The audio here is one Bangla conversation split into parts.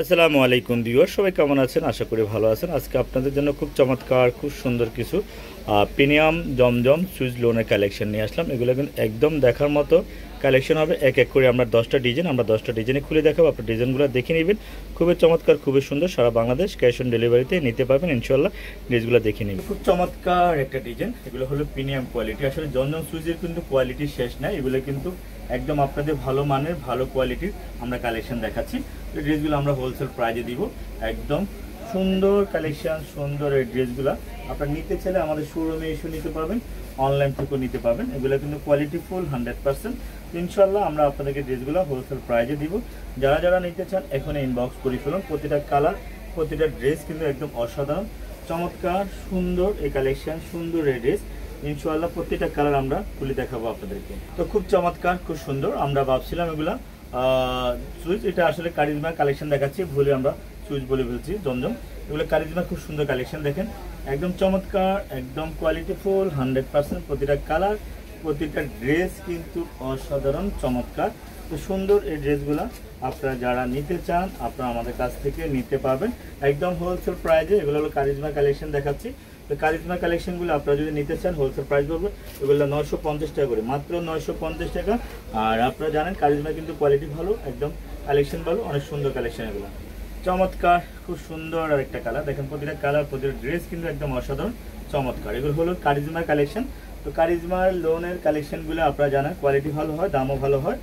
আসসালামু আলাইকুম ভিউয়ার, সবাই কেমন আছেন? আশা করি ভালো আছেন। আজকে আপনাদের জন্য খুব চমৎকার, খুব সুন্দর কিছু প্রিমিয়াম জমজম সুইচ লোনের কালেকশন নিয়ে আসলাম। এগুলো কিন্তু একদম দেখার মতো কালেকশন হবে। এক এক করে আমরা 10টা ডিজাইনে খুলে দেখাবো। আপনার ডিজাইনগুলো দেখে নেবেন। খুবই চমৎকার, খুবই সুন্দর। সারা বাংলাদেশ ক্যাশ অন ডেলিভারিতে নিতে পারবেন ইনশাল্লাহ। ড্রেসগুলো দেখে নেবেন। খুব চমৎকার একটা ডিজাইন। এগুলো হলো প্রিমিয়াম কোয়ালিটি। আসলে জমজম সুইচের কিন্তু কোয়ালিটি শেষ নাই। এগুলো কিন্তু একদম আপনাদের ভালো মানের, ভালো কোয়ালিটির আমরা কালেকশন দেখাচ্ছি। এই ড্রেসগুলো আমরা হোলসেল প্রাইজে দিব। একদম সুন্দর কালেকশন, সুন্দর এই ড্রেসগুলো আপনারা নিতে চাইলে আমাদের শোরুমে এসে নিতে পারবেন, অনলাইন থেকেও নিতে পারবেন। এগুলো কিন্তু কোয়ালিটি ফুল 100%। ইনশাল্লাহ আমরা আপনাদেরকে ড্রেসগুলো হোলসেল প্রাইজে দিব। যারা যারা নিতে চান এখন ইনবক্স করে ফেলুন। প্রতিটা কালার, প্রতিটা ড্রেস কিন্তু একদম অসাধারণ, চমৎকার, সুন্দর এই কালেকশন, সুন্দর এই ড্রেস। ইনশাআল্লাহ প্রত্যেকটা কালার আমরা খুলে দেখাবো আপনাদেরকে। তো খুব চমৎকার, খুব সুন্দর। আমরা ভাবছিলাম এগুলা সুইচ, এটা আসলে কারিজমা কালেকশন দেখাচ্ছি, ভুলে আমরা সুইচ বলে ফেলছি জমজম। এগুলো কারিজমা খুব সুন্দর কালেকশন, দেখেন একদম চমৎকার, একদম কোয়ালিটি ফুল 100%। প্রতিটা কালার, প্রতিটা ড্রেস কিন্তু অসাধারণ চমৎকার। তো সুন্দর এই ড্রেসগুলো আপনারা যারা নিতে চান আপনারা আমাদের কাছ থেকে নিতে পারবেন একদম হোলসেল প্রাইজে। এগুলো হলো কারিজমা কালেকশন দেখাচ্ছি। তো কারিজমা কালেকশনগুলো আপনারা যদি নিতে চান হোলসেল প্রাইস বলবো, এগুলো 950 টাকা করে, মাত্র 950 টাকা। আর আপনারা জানেন কারিজমা কিন্তু কোয়ালিটি ভালো, একদম কালেকশন ভালো, অনেক সুন্দর কালেকশন। এগুলো চমৎকার, খুব সুন্দর। আর একটা কালার দেখেন, প্রতিটা কালার, প্রতিটা ড্রেস কিন্তু একদম অসাধারণ চমৎকার। এগুলো হলো কারিজমা কালেকশন। তো কারিজমার লোনের কালেকশনগুলো আপনারা জানেন কোয়ালিটি ভালো হয়, দামও ভালো হয়।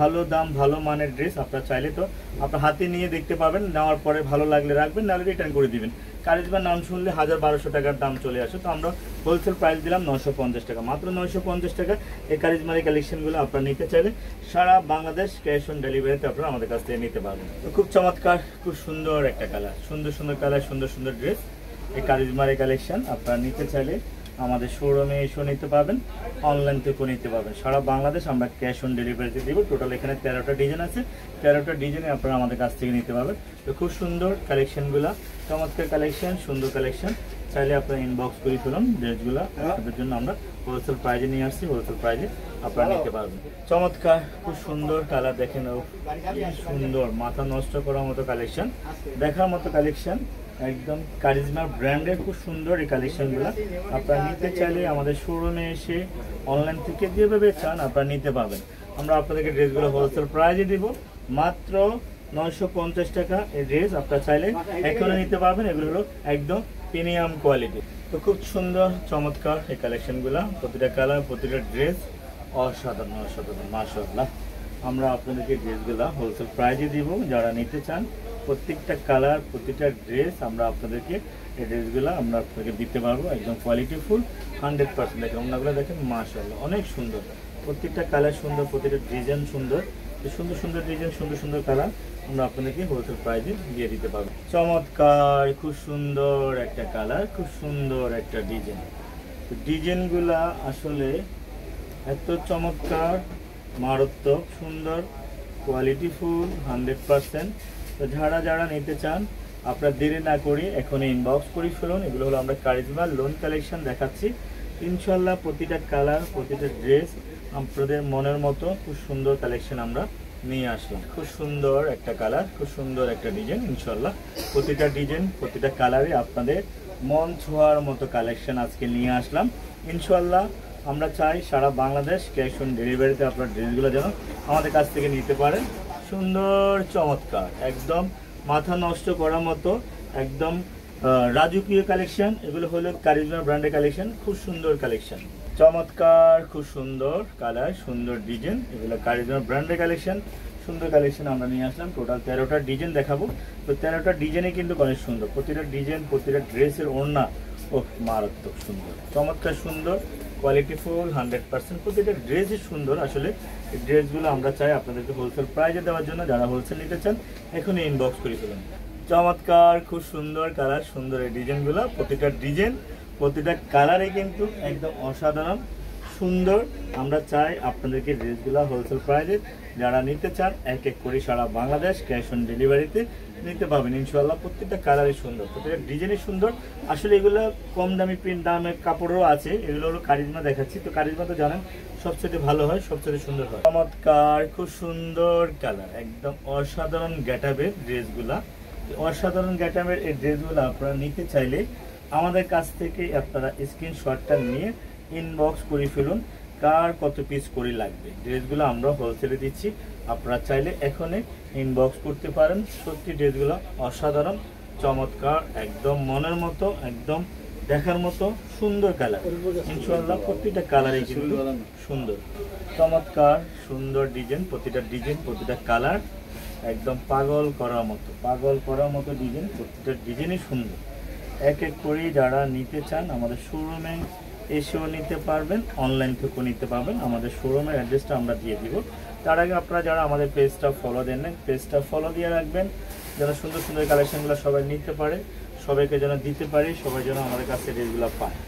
ভালো দাম, ভালো মানের ড্রেস আপনারা চাইলে তো আপনার হাতে নিয়ে দেখতে পাবেন, নেওয়ার পরে ভালো লাগলে রাখবেন, নাহলে রিটার্ন করে দিবেন। কারিজমার নাম শুনলে 1200 টাকার দাম চলে আসে। তো আমরা হোলসেল প্রাইস দিলাম 950 টাকা, মাত্র 950 টাকা। এই কারিজমার এই কালেকশনগুলো আপনারা নিতে চাইলে সারা বাংলাদেশ ক্যাশ অন ডেলিভারিতে আপনারা আমাদের কাছ থেকে নিতে পারবেন। তো খুব চমৎকার, খুব সুন্দর একটা কালার, সুন্দর সুন্দর কালার, সুন্দর সুন্দর ড্রেস। এই কারিজমার এই কালেকশন আপনারা নিতে চাইলে আমাদের শোরুমে এসেও নিতে পারবেন, অনলাইন থেকেও নিতে পারবেন। সারা বাংলাদেশ আমরা ক্যাশ অন ডেলিভারিতে দিব। টোটাল এখানে 13টা ডিজাইন আছে, 13টা ডিজাইনে আপনারা আমাদের কাছ থেকে নিতে পারবেন। তো খুব সুন্দর কালেকশনগুলো, চমৎকার কালেকশন, সুন্দর কালেকশন। চাইলে আপনারা ইনবক্স করে ফেলুন। ড্রেসগুলো আপনাদের জন্য আমরা হোলসেল প্রাইজে নিয়ে আসছি, হোলসেল প্রাইজে আপনারা নিতে পারবেন। চমৎকার, খুব সুন্দর কালার দেখেন, সুন্দর, মাথা নষ্ট করার মতো কালেকশন, দেখার মতো কালেকশন। একদম কারিজমা ব্র্যান্ডের খুব সুন্দর এই কালেকশনগুলো আপনারা নিতে চাইলে আমাদের শোরুমে এসে অনলাইন থেকে যেভাবে চান আপনারা নিতে পারবেন। আমরা আপনাদেরকে ড্রেসগুলো হোলসেল প্রাইজে দিব, মাত্র 950 টাকা। এই ড্রেস আপনারা চাইলে এখনো নিতে পারবেন। এগুলো হলো একদম প্রিমিয়াম কোয়ালিটি। তো খুব সুন্দর চমৎকার এই কালেকশনগুলো, প্রতিটা কালার, প্রতিটা ড্রেস অসাধারণ, অসাধারণ, মাশাআল্লাহ। আমরা আপনাদেরকে ড্রেসগুলো হোলসেল প্রাইজে দিব। যারা নিতে চান প্রত্যেকটা কালার, প্রতিটা ড্রেস আমরা আপনাদেরকে এই ড্রেসগুলো আমরা আপনাকে দিতে পারবো একদম কোয়ালিটি ফুল 100%। দেখেন ওনাগুলো দেখেন, মাশাআল্লাহ, অনেক সুন্দর। প্রত্যেকটা কালার সুন্দর, প্রতিটা ডিজাইন সুন্দর। সুন্দর সুন্দর ডিজাইন, সুন্দর সুন্দর কালার আমরা আপনাদেরকে হোলসেল প্রাইজে দিয়ে দিতে পারবো। চমৎকার, খুব সুন্দর একটা কালার, খুব সুন্দর একটা ডিজাইন। তো ডিজাইনগুলা আসলে এত চমৎকার, মারাত্মক সুন্দর, কোয়ালিটি ফুল 100%। তো যারা যারা নিতে চান আপনারা দেরি না করে এখনই ইনবক্স করে ফেলুন। এগুলো হলো আমরা কারিজমা লোন কালেকশন দেখাচ্ছি। ইনশাল্লাহ প্রতিটা কালার, প্রতিটা ড্রেস আপনাদের মনের মতো খুব সুন্দর কালেকশন আমরা নিয়ে আসলাম। খুব সুন্দর একটা কালার, খুব সুন্দর একটা ডিজাইন। ইনশাল্লাহ প্রতিটা ডিজাইন, প্রতিটা কালারে আপনাদের মন ছোঁয়ার মতো কালেকশন আজকে নিয়ে আসলাম। ইনশাল্লাহ আমরা চাই সারা বাংলাদেশ ক্যাশ অন ডেলিভারিতে আপনার ড্রেসগুলো যেন আমাদের কাছ থেকে নিতে পারেন। সুন্দর, চমৎকার, একদম মাথা নষ্ট করার মতো, একদম রাজকীয় কালেকশন। এগুলো হলো কারিজমা ব্র্যান্ডের কালেকশন, খুব সুন্দর কালেকশন, চমৎকার, খুব সুন্দর কালার, সুন্দর ডিজাইন। এগুলো কারিজমা ব্র্যান্ডের কালেকশন, সুন্দর কালেকশন আমরা নিয়ে আসলাম। টোটাল 13টা ডিজাইন দেখাবো। তো 13টা ডিজাইনে কিন্তু অনেক সুন্দর, প্রতিটা ডিজাইন, প্রতিটা ড্রেসের ওড়না ও মারাত্মক সুন্দর, চমৎকার সুন্দর, কোয়ালিটি ফুল 100%। প্রতিটা ড্রেসই সুন্দর। আসলে এই ড্রেসগুলো আমরা চাই আপনাদেরকে হোলসেল প্রাইজে দেওয়ার জন্য। যারা হোলসেল নিতে চান এখনই ইনবক্স করে ফেলুন। চমৎকার, খুব সুন্দর কালার, সুন্দর এই ডিজাইনগুলো, প্রতিটা ডিজাইন, প্রতিটা কালারে কিন্তু একদম অসাধারণ সুন্দর। আমরা চাই আপনাদেরকে ড্রেসগুলো হোলসেল প্রাইজে যারা নিতে চান এক এক করে সারা বাংলাদেশ ক্যাশ অন ডেলিভারিতে নিতে পাবেন ইনশাআল্লাহ। প্রত্যেকটা কালারই সুন্দর, প্রত্যেকটা ডিজাইনই সুন্দর। আসলে এগুলো কম দামি প্রিন্ট দামের কাপড়ও আছে, এগুলো হলো কারিজমা দেখাচ্ছি। তো কারিজমা তো জানেন সবচেয়ে ভালো হয়, সবচেয়ে সুন্দর হয়। চমৎকার খুব সুন্দর কালার, একদম অসাধারণ গ্যাটাবের ড্রেসগুলা। অসাধারণ গ্যাটাবের এই ড্রেসগুলো আপনারা নিতে চাইলে আমাদের কাছ থেকে আপনারা স্ক্রিনশটটা নিয়ে ইনবক্স করে ফেলুন, কার কত পিস করে লাগবে। ড্রেসগুলো আমরা হোলসেলে দিচ্ছি, আপনারা চাইলে এখনই ইনবক্স করতে পারেন। সত্যি ড্রেসগুলো অসাধারণ চমৎকার, একদম মনের মতো, একদম দেখার মতো সুন্দর কালার ইনশাআল্লাহ। প্রতিটা কালারই কিন্তু সুন্দর, চমৎকার সুন্দর ডিজাইন, প্রতিটা ডিজাইন প্রতিটা কালার একদম পাগল করার মতো, পাগল করার মতো ডিজাইন, প্রতিটা ডিজাইনই সুন্দর। এক এক করে যারা নিতে চান আমাদের শোরুমে এসেও নিতে পারবেন, অনলাইন থেকেও নিতে পারবেন। আমাদের শোরুমের অ্যাড্রেসটা আমরা দিয়ে দিব। তার আগে আপনারা যারা আমাদের পেজটা ফলো দেন না, পেজটা ফলো দিয়ে রাখবেন, যেন সুন্দর সুন্দর কালেকশনগুলো সবাই নিতে পারে, সবাইকে যেন দিতে পারি, সবাই যেন আমাদের কাছে ড্রেসগুলো পায়।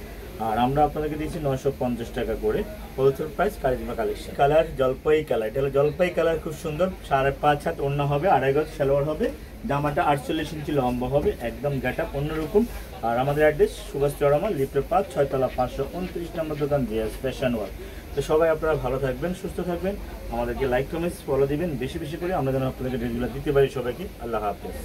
আর আমরা আপনাদেরকে দিচ্ছি 950 টাকা করে wholesale price charisma collection. Colour জলপাই কালার, এটা হলো জলপাই কালার, খুব সুন্দর। 5.5 হাত ওড়না হবে, 2.5 গজ সালোয়ার হবে, জামাটা 48 ইঞ্চি লম্বা হবে, একদম গেটআপ অন্যরকম। আর আমাদের অ্যাড্রেস সুভাষ চৌরামা, লিফটের 5, 6 তলা 529 নম্বর দোকান, জিএস ফ্যাশন ওয়ার্ল্ড। তো সবাই আপনারা ভালো থাকবেন, সুস্থ থাকবেন, আমাদেরকে লাইক কমেন্টস ফলো দিবেন বেশি বেশি করে, আমরা যেন আপনাদেরকে ড্রেসগুলো দিতে পারি সবাইকে। আল্লাহ হাফেজ।